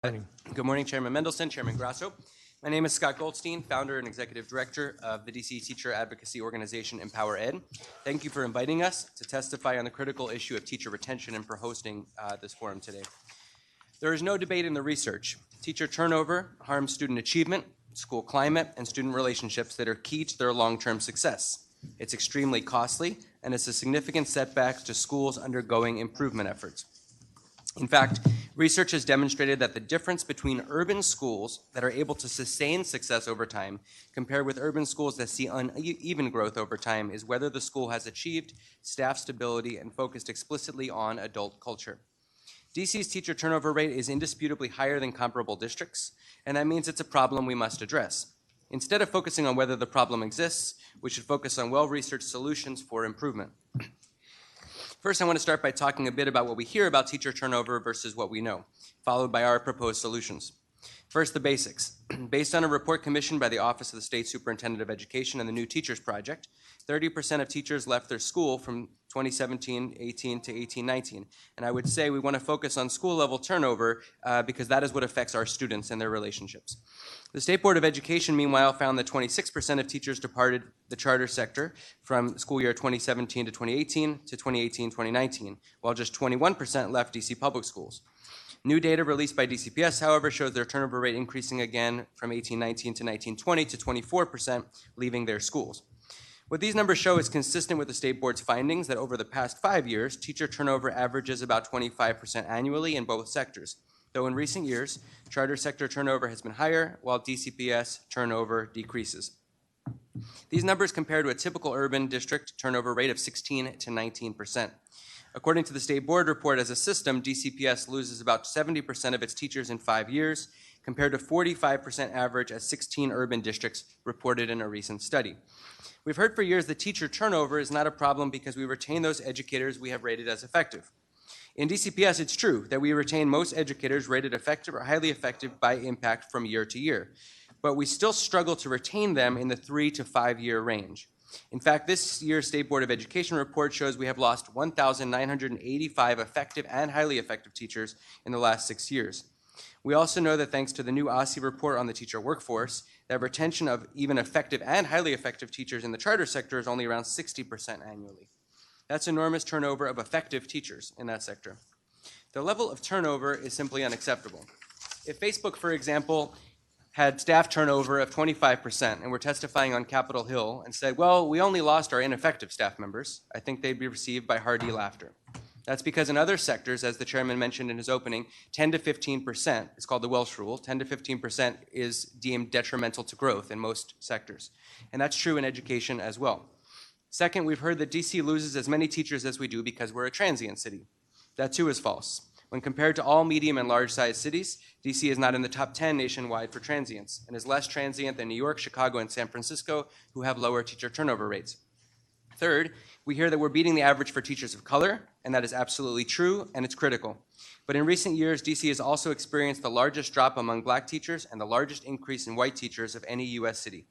Good morning, Chairman Mendelson, Chairman Grasso. My name is Scott Goldstein, founder and executive director of the DC teacher advocacy organization EmpowerEd. Thank you for inviting us to testify on the critical issue of teacher retention and for hosting this forum today. There is no debate in the research. Teacher turnover harms student achievement, school climate, and student relationships that are key to their long-term success. It's extremely costly, and it's a significant setback to schools undergoing improvement efforts. In fact, research has demonstrated that the difference between urban schools that are able to sustain success over time compared with urban schools that see uneven growth over time is whether the school has achieved staff stability and focused explicitly on adult culture. DC's teacher turnover rate is indisputably higher than comparable districts, and that means it's a problem we must address. Instead of focusing on whether the problem exists, we should focus on well-researched solutions for improvement. First, I want to start by talking a bit about what we hear about teacher turnover versus what we know, followed by our proposed solutions. First, the basics. Based on a report commissioned by the Office of the State Superintendent of Education and the New Teachers Project, 30% of teachers left their school from 2017-18 to 18-19. And I would say we want to focus on school-level turnover because that is what affects our students and their relationships. The State Board of Education, meanwhile, found that 26% of teachers departed the charter sector from school year 2017 to 2018 to 2018-2019, while just 21% left DC public schools. New data released by DCPS, however, shows their turnover rate increasing again from 18-19 to 19-20 to 24% leaving their schools. What these numbers show is consistent with the State Board's findings that over the past 5 years, teacher turnover averages about 25% annually in both sectors, though in recent years, charter sector turnover has been higher, while DCPS turnover decreases. These numbers compare to a typical urban district turnover rate of 16 to 19%. According to the State Board report, as a system, DCPS loses about 70% of its teachers in 5 years, compared to 45% average as 16 urban districts reported in a recent study. We've heard for years that teacher turnover is not a problem because we retain those educators we have rated as effective. In DCPS, it's true that we retain most educators rated effective or highly effective by impact from year to year, but we still struggle to retain them in the 3 to 5 year range. In fact, this year's State Board of Education report shows we have lost 1,985 effective and highly effective teachers in the last 6 years. We also know that thanks to the new OSSI report on the teacher workforce, that retention of even effective and highly effective teachers in the charter sector is only around 60% annually. That's enormous turnover of effective teachers in that sector. The level of turnover is simply unacceptable. If Facebook, for example, had staff turnover of 25% and were testifying on Capitol Hill and said, well, we only lost our ineffective staff members, I think they'd be received by hearty laughter. That's because in other sectors, as the chairman mentioned in his opening, 10 to 15%, it's called the Welsh rule, 10 to 15% is deemed detrimental to growth in most sectors. And that's true in education as well. Second, we've heard that DC loses as many teachers as we do because we're a transient city. That too is false. When compared to all medium and large-sized cities, DC is not in the top 10 nationwide for transients and is less transient than New York, Chicago, and San Francisco, who have lower teacher turnover rates. Third, we hear that we're beating the average for teachers of color, and that is absolutely true, and it's critical. But in recent years, DC has also experienced the largest drop among black teachers and the largest increase in white teachers of any U.S. city.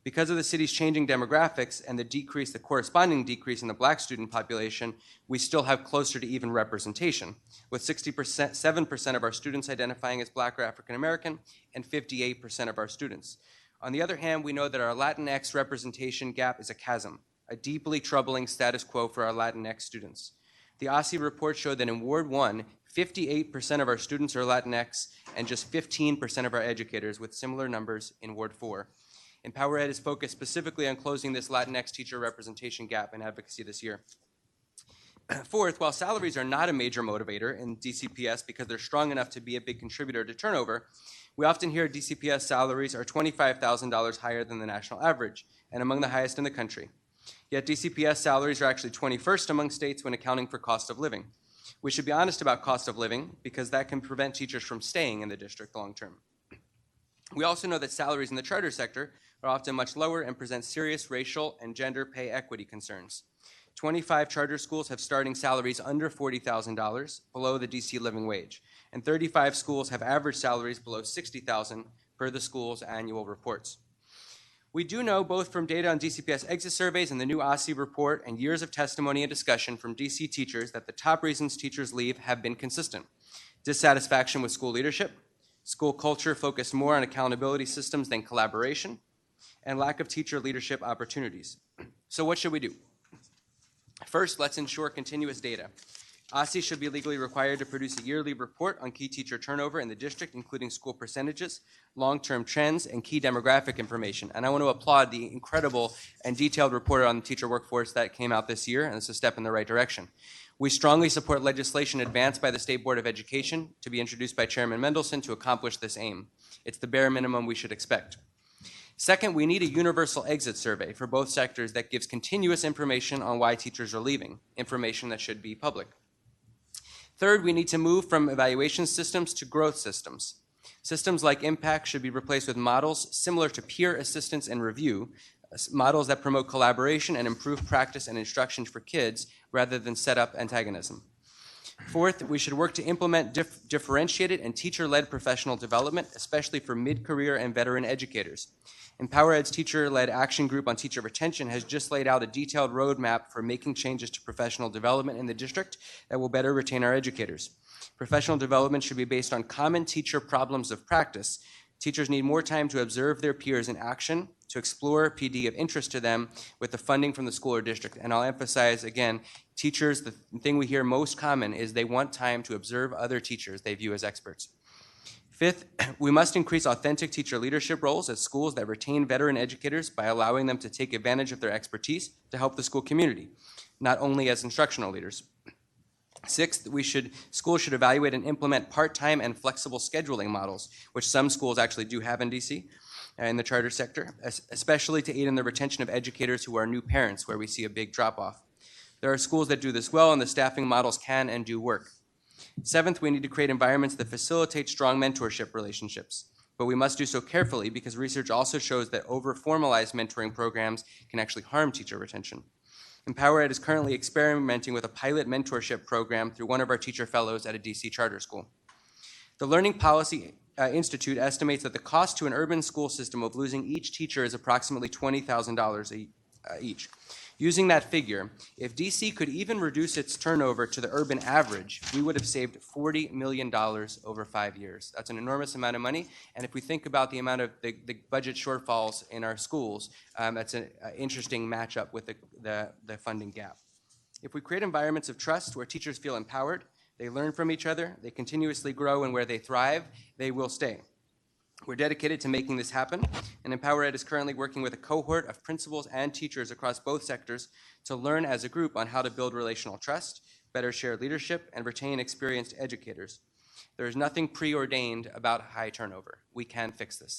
Because of the city's changing demographics and the corresponding decrease in the black student population, we still have closer to even representation, with 7% of our students identifying as black or African American and 58% of our students. On the other hand, we know that our Latinx representation gap is a chasm, a deeply troubling status quo for our Latinx students. The OSSI report showed that in Ward 1, 58% of our students are Latinx and just 15% of our educators, with similar numbers in Ward 4. EmpowerEd is focused specifically on closing this Latinx teacher representation gap in advocacy this year. Fourth, while salaries are not a major motivator in DCPS because they're strong enough to be a big contributor to turnover, we often hear DCPS salaries are $25,000 higher than the national average and among the highest in the country. Yet DCPS salaries are actually 21st among states when accounting for cost of living. We should be honest about cost of living because that can prevent teachers from staying in the district long term. We also know that salaries in the charter sector are often much lower and present serious racial and gender pay equity concerns. 25 charter schools have starting salaries under $40,000, below the DC living wage, and 35 schools have average salaries below $60,000 per the school's annual reports. We do know, both from data on DCPS exit surveys and the new OSSI report and years of testimony and discussion from DC teachers, that the top reasons teachers leave have been consistent: dissatisfaction with school leadership, School culture focused more on accountability systems than collaboration, and lack of teacher leadership opportunities. So what should we do? First, let's ensure continuous data. OSSI should be legally required to produce a yearly report on key teacher turnover in the district, including school percentages, long-term trends, and key demographic information. And I want to applaud the incredible and detailed report on the teacher workforce that came out this year, and it's a step in the right direction. We strongly support legislation advanced by the State Board of Education to be introduced by Chairman Mendelson to accomplish this aim. It's the bare minimum we should expect. Second, we need a universal exit survey for both sectors that gives continuous information on why teachers are leaving, information that should be public. Third, we need to move from evaluation systems to growth systems. Systems like impact should be replaced with models similar to peer assistance and review, models that promote collaboration and improve practice and instruction for kids rather than set up antagonism. Fourth, we should work to implement differentiated and teacher-led professional development, especially for mid-career and veteran educators. EmpowerEd's teacher-led action group on teacher retention has just laid out a detailed roadmap for making changes to professional development in the district that will better retain our educators. Professional development should be based on common teacher problems of practice. Teachers need more time to observe their peers in action, to explore PD of interest to them with the funding from the school or district. And I'll emphasize again, teachers, the thing we hear most common is they want time to observe other teachers they view as experts. Fifth, we must increase authentic teacher leadership roles at schools that retain veteran educators by allowing them to take advantage of their expertise to help the school community, not only as instructional leaders. Sixth, schools should evaluate and implement part-time and flexible scheduling models, which some schools actually do have in DC, in the charter sector, especially to aid in the retention of educators who are new parents, where we see a big drop-off. There are schools that do this well, and the staffing models can and do work. Seventh, we need to create environments that facilitate strong mentorship relationships, but we must do so carefully because research also shows that over-formalized mentoring programs can actually harm teacher retention. EmpowerEd is currently experimenting with a pilot mentorship program through one of our teacher fellows at a DC charter school. The Learning Policy Institute estimates that the cost to an urban school system of losing each teacher is approximately $20,000 each. Using that figure, if DC could even reduce its turnover to the urban average, we would have saved $40 million over 5 years. That's an enormous amount of money, and if we think about the amount of the budget shortfalls in our schools, that's an interesting matchup with the funding gap. If we create environments of trust where teachers feel empowered, they learn from each other, they continuously grow, and where they thrive, they will stay. We're dedicated to making this happen, and EmpowerEd is currently working with a cohort of principals and teachers across both sectors to learn as a group on how to build relational trust, better share leadership, and retain experienced educators. There is nothing preordained about high turnover. We can fix this.